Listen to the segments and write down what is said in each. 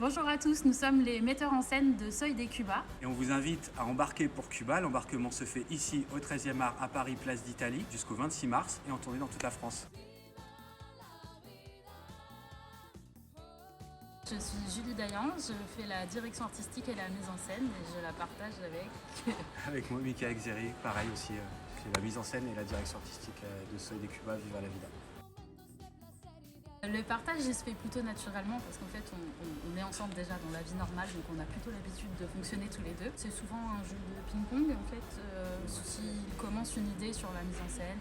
Bonjour à tous, nous sommes les metteurs en scène de Soy des Cuba. Et on vous invite à embarquer pour Cuba. L'embarquement se fait ici au 13e art à Paris, place d'Italie, jusqu'au 26 mars et en tournée dans toute la France. Je suis Julie Dayan, je fais la direction artistique et la mise en scène et je la partage avec... Avec moi, Mika Xeri, pareil aussi, qui fait la mise en scène et la direction artistique de Soy des Cuba, Viva la Vida. Le partage il se fait plutôt naturellement parce qu'en fait on est ensemble déjà dans la vie normale, donc on a plutôt l'habitude de fonctionner tous les deux. C'est souvent un jeu de ping-pong en fait. S'il commence une idée sur la mise en scène,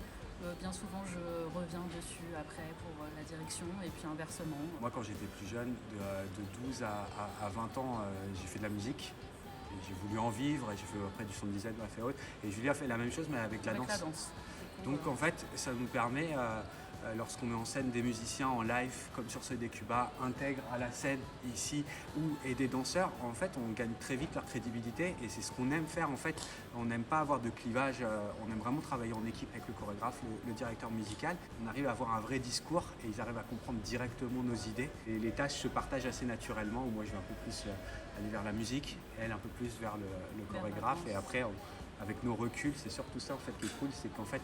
bien souvent je reviens dessus après pour la direction et puis inversement. Moi quand j'étais plus jeune, de 12 à 20 ans, j'ai fait de la musique. Et j'ai voulu en vivre et j'ai fait après du sound design, on a fait autre. Et Julie a fait la même chose mais avec la danse. Donc en fait ça nous permet, lorsqu'on met en scène des musiciens en live comme sur Soy des Cuba, intègrent à la scène ici et des danseurs, en fait on gagne très vite leur crédibilité et c'est ce qu'on aime faire en fait. On n'aime pas avoir de clivage, on aime vraiment travailler en équipe avec le chorégraphe, le directeur musical. On arrive à avoir un vrai discours et ils arrivent à comprendre directement nos idées et les tâches se partagent assez naturellement où moi je vais un peu plus aller vers la musique, elle un peu plus vers le chorégraphe et après avec nos reculs, c'est surtout ça en fait qui est cool, c'est qu'en fait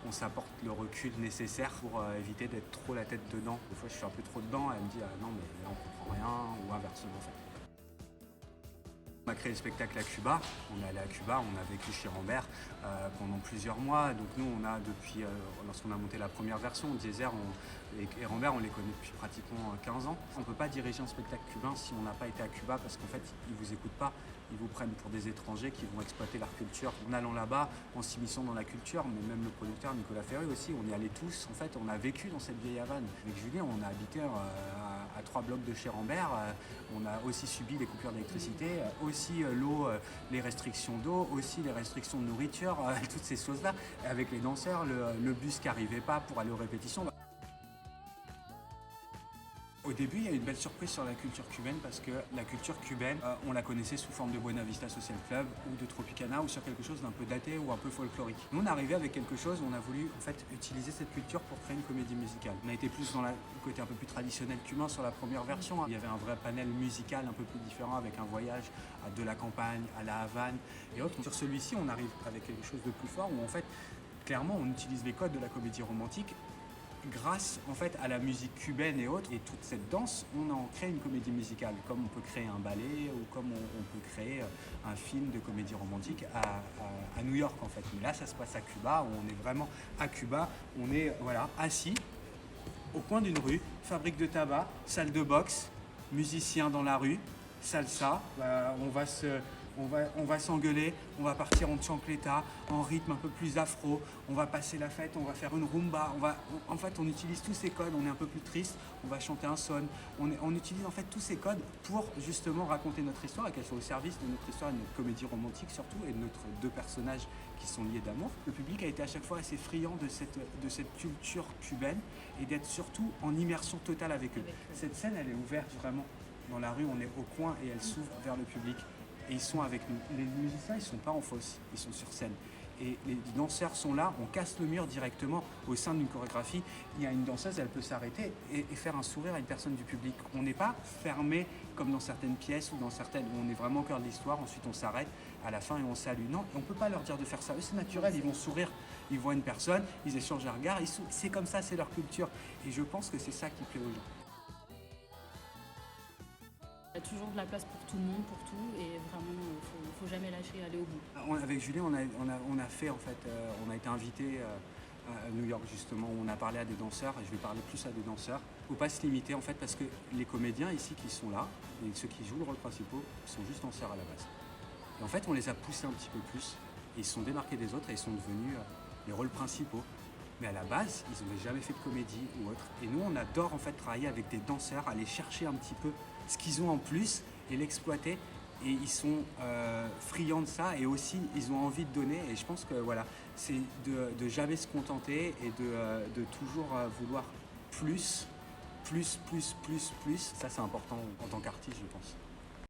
on s'apporte le recul nécessaire pour éviter d'être trop la tête dedans. Des fois je suis un peu trop dedans, elle me dit non mais là on comprend rien ou inversement en fait. On a créé le spectacle à Cuba, on est allé à Cuba, on a vécu chez Rambert pendant plusieurs mois. Donc nous on a depuis, lorsqu'on a monté la première version, Diezer et Rambert on les connaît depuis pratiquement 15 ans. On ne peut pas diriger un spectacle cubain si on n'a pas été à Cuba parce qu'en fait ils ne vous écoutent pas, ils vous prennent pour des étrangers qui vont exploiter leur culture. En allant là-bas, en s'immisçant dans la culture, mais même le producteur Nicolas Ferré aussi, on y allait tous. En fait on a vécu dans cette vieille Havane. Avec Julien on a habité à 3 blocs de chez Rambert, on a aussi subi les coupures d'électricité, aussi l'eau, les restrictions d'eau, aussi les restrictions de nourriture, toutes ces choses-là. Avec les danseurs, le bus qui n'arrivait pas pour aller aux répétitions. Au début, il y a eu une belle surprise sur la culture cubaine parce que la culture cubaine, on la connaissait sous forme de Buena Vista Social Club ou de Tropicana ou sur quelque chose d'un peu daté ou un peu folklorique. Nous, on est arrivé avec quelque chose où on a voulu en fait utiliser cette culture pour créer une comédie musicale. On a été plus dans le côté un peu plus traditionnel cubain sur la première version. Il y avait un vrai panel musical un peu plus différent avec un voyage de la campagne à la Havane et autres. Sur celui-ci, on arrive avec quelque chose de plus fort où en fait, clairement, on utilise les codes de la comédie romantique. Grâce en fait à la musique cubaine et autres et toute cette danse, on en crée une comédie musicale, comme on peut créer un ballet ou comme on peut créer un film de comédie romantique à New York en fait. Mais là, ça se passe à Cuba, où on est vraiment à Cuba, on est voilà assis au coin d'une rue, fabrique de tabac, salle de boxe, musiciens dans la rue, salsa, on va s'engueuler, on va partir en chancleta, en rythme un peu plus afro, on va passer la fête, on va faire une rumba, en fait on utilise tous ces codes, on est un peu plus triste, on va chanter un son, on utilise en fait tous ces codes pour justement raconter notre histoire et qu'elle soit au service de notre histoire et de notre comédie romantique surtout et de notre deux personnages qui sont liés d'amour. Le public a été à chaque fois assez friand de cette culture cubaine et d'être surtout en immersion totale avec eux. Cette scène elle est ouverte vraiment dans la rue, on est au coin et elle s'ouvre vers le public. Et ils sont avec nous. Les musiciens, ils ne sont pas en fosse, ils sont sur scène. Et les danseurs sont là, on casse le mur directement au sein d'une chorégraphie. Il y a une danseuse, elle peut s'arrêter et faire un sourire à une personne du public. On n'est pas fermé comme dans certaines pièces ou dans certaines où on est vraiment au cœur de l'histoire. Ensuite, on s'arrête à la fin et on salue. Non, on ne peut pas leur dire de faire ça. Eux, c'est naturel, ils vont sourire. Ils voient une personne, ils échangent un regard. C'est comme ça, c'est leur culture. Et je pense que c'est ça qui plaît aux gens. Il y a toujours de la place pour tout le monde, pour tout, et vraiment, faut jamais lâcher, aller au bout. Avec Julien, on a fait en fait, on a été invité à New York justement, où on a parlé à des danseurs, et je vais parler plus à des danseurs. Il ne faut pas se limiter en fait, parce que les comédiens ici qui sont là, et ceux qui jouent le rôle principal, sont juste danseurs à la base. Et en fait, on les a poussés un petit peu plus, et ils se sont démarqués des autres, et ils sont devenus les rôles principaux. Mais à la base, ils n'avaient jamais fait de comédie ou autre. Et nous, on adore en fait travailler avec des danseurs, aller chercher un petit peu ce qu'ils ont en plus et l'exploiter. Et ils sont friands de ça et aussi ils ont envie de donner. Et je pense que voilà, c'est de jamais se contenter et de toujours vouloir plus. Ça, c'est important en tant qu'artiste, je pense.